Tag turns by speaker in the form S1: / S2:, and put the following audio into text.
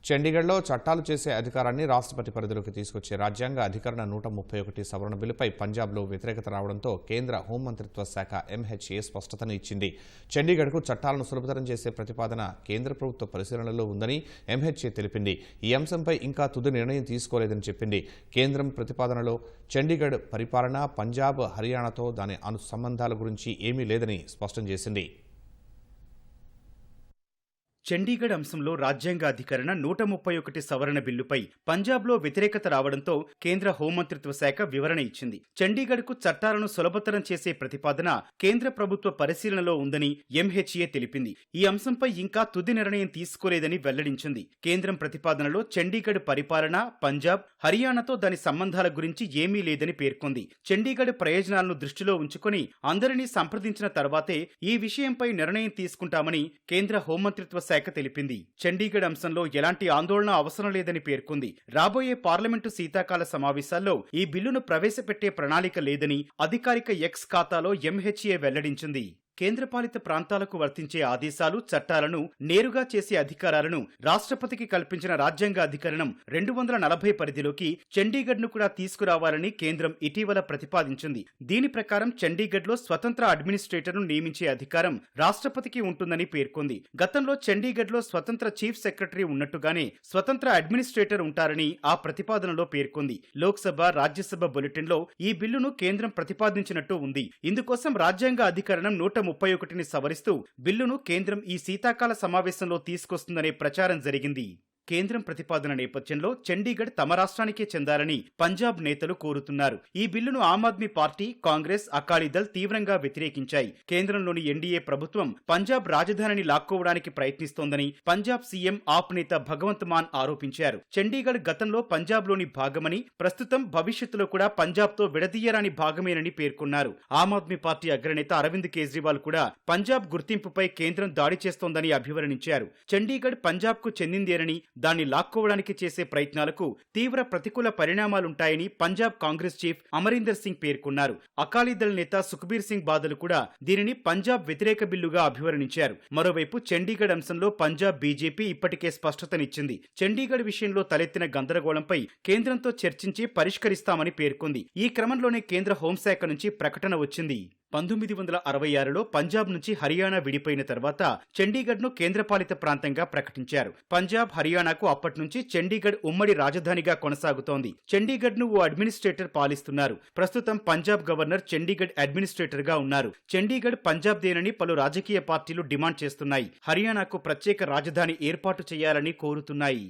S1: చండీగఢ్లో చట్టాలు చేసే అధికారాన్ని రాష్ట్రపతి పరిధిలోకి తీసుకొచ్చే రాజ్యాంగ అధికరణ 131 సవరణ బిల్లుపై పంజాబ్లో వ్యతిరేకత రావడంతో కేంద్ర హోంమంత్రిత్వ శాఖ ఎంహెచ్ఏ స్పష్టతను ఇచ్చింది. చండీగఢ్కు చట్టాలను సులభతరం చేసే ప్రతిపాదన కేంద్ర ప్రభుత్వ పరిశీలనలో ఉందని ఎంహెచ్ఏ తెలిపింది. ఈ అంశంపై ఇంకా తుది నిర్ణయం తీసుకోలేదని చెప్పింది. కేంద్రం ప్రతిపాదనలో చండీగఢ్ పరిపాలన, పంజాబ్, హర్యానాతో దాని సంబంధాల గురించి ఏమీ లేదని స్పష్టం చేసింది.
S2: చండీగఢ్ అంశంలో రాజ్యాంగ అధికరణ 131 సవరణ బిల్లుపై పంజాబ్లో వ్యతిరేకత రావడంతో కేంద్ర హోంమంత్రిత్వ శాఖ వివరణ ఇచ్చింది. చండీగఢ్కు చట్టాలను సులభతరం చేసే ప్రతిపాదన కేంద్ర ప్రభుత్వ పరిశీలనలో ఉందని ఎంహెచ్ఏ తెలిపింది. ఈ అంశంపై ఇంకా తుది నిర్ణయం తీసుకోలేదని వెల్లడించింది. కేంద్రం ప్రతిపాదనలో చండీగఢ్ పరిపాలన, పంజాబ్, హర్యానాతో దాని సంబంధాల గురించి ఏమీ లేదని పేర్కొంది. చండీగఢ్ ప్రయోజనాలను దృష్టిలో ఉంచుకొని అందరినీ సంప్రదించిన తర్వాతే ఈ విషయంపై నిర్ణయం తీసుకుంటామని కేంద్ర హోంమంత్రిత్వ శాఖ తెలిపింది. చండీగఢ్ అంశంలో ఎలాంటి ఆందోళన అవసరం లేదని పేర్కొంది. రాబోయే పార్లమెంటు శీతాకాల సమావేశాల్లో ఈ బిల్లును ప్రవేశపెట్టే ప్రణాళిక లేదని అధికారిక ఎక్స్ ఖాతాలో ఎంహెచ్ఏ వెల్లడించింది. కేంద్రపాలిత ప్రాంతాలకు వర్తించే ఆదేశాలు, చట్టాలను నేరుగా చేసే అధికారాలను రాష్ట్రపతికి కల్పించిన రాజ్యాంగ అధికరణం 240 పరిధిలోకి చండీగఢ్ను కూడా తీసుకురావాలని కేంద్రం ఇటీవల ప్రతిపాదించింది. దీని ప్రకారం చండీగఢ్లో స్వతంత్ర అడ్మినిస్ట్రేటర్ను నియమించే అధికారం రాష్ట్రపతికి ఉంటుందని పేర్కొంది. గతంలో చండీగఢ్లో స్వతంత్ర చీఫ్ సెక్రటరీ ఉన్నట్టుగానే స్వతంత్ర అడ్మినిస్ట్రేటర్ ఉంటారని ఆ ప్రతిపాదనలో పేర్కొంది. లోక్సభ, రాజ్యసభ బులెటిన్లో ఈ బిల్లును కేంద్రం ప్రతిపాదించినట్టు ఉంది. ఇందుకోసం రాజ్యాంగ అధికరణం 131ని సవరిస్తూ బిల్లును కేంద్రం ఈ శీతాకాల సమావేశంలో తీసుకొస్తుందనే ప్రచారం జరిగింది. కేంద్రం ప్రతిపాదన నేపథ్యంలో చండీగఢ్ తమ రాష్ట్రానికే చెందాలని పంజాబ్ నేతలు కోరుతున్నారు. ఈ బిల్లును ఆమ్ ఆద్మీ పార్టీ, కాంగ్రెస్, అకాలీదళ్ తీవ్రంగా వ్యతిరేకించాయి. కేంద్రంలోని ఎన్డీఏ ప్రభుత్వం పంజాబ్ రాజధానిని లాక్కోవడానికి ప్రయత్నిస్తోందని పంజాబ్ సీఎం ఆప్ నేత భగవంత్ మాన్ ఆరోపించారు. చండీగఢ్ గతంలో పంజాబ్లోని భాగమని, ప్రస్తుతం భవిష్యత్తులో కూడా పంజాబ్తో విడదీయరాని భాగమేనని పేర్కొన్నారు. ఆమ్ ఆద్మీ పార్టీ అగ్రనేత అరవింద్ కేజ్రీవాల్ కూడా పంజాబ్ గుర్తింపుపై కేంద్రం దాడి చేస్తోందని అభివర్ణించారు. చండీగఢ్ పంజాబ్కు చెందిందేనని, దాన్ని లాక్కోవడానికి చేసే ప్రయత్నాలకు తీవ్ర ప్రతికూల పరిణామాలుంటాయని పంజాబ్ కాంగ్రెస్ చీఫ్ అమరీందర్ సింగ్ పేర్కొన్నారు. అకాలీదళ్ నేత సుఖ్బీర్ సింగ్ బాదల్ కూడా దీనిని పంజాబ్ వ్యతిరేక బిల్లుగా అభివర్ణించారు. మరోవైపు చండీగఢ్ అంశంలో పంజాబ్ బీజేపీ ఇప్పటికే స్పష్టతనిచ్చింది. చండీగఢ్ విషయంలో తలెత్తిన గందరగోళంపై కేంద్రంతో చర్చించి పరిష్కరిస్తామని పేర్కొంది. ఈ క్రమంలోనే కేంద్ర హోంశాఖ నుంచి ప్రకటన వచ్చింది. 1966లో పంజాబ్ నుంచి హర్యానా విడిపోయిన తర్వాత చండీగఢ్ను కేంద్రపాలిత ప్రాంతంగా ప్రకటించారు. పంజాబ్, హర్యానాకు అప్పటి నుంచి చండీగఢ్ ఉమ్మడి రాజధానిగా కొనసాగుతోంది. చండీగఢ్ను ఓ అడ్మినిస్ట్రేటర్ పాలిస్తున్నారు. ప్రస్తుతం పంజాబ్ గవర్నర్ చండీగఢ్ అడ్మినిస్ట్రేటర్ గా ఉన్నారు. చండీగఢ్ పంజాబ్దేనని పలు రాజకీయ పార్టీలు డిమాండ్ చేస్తున్నాయి. హర్యానాకు ప్రత్యేక రాజధాని ఏర్పాటు చేయాలని కోరుతున్నాయి.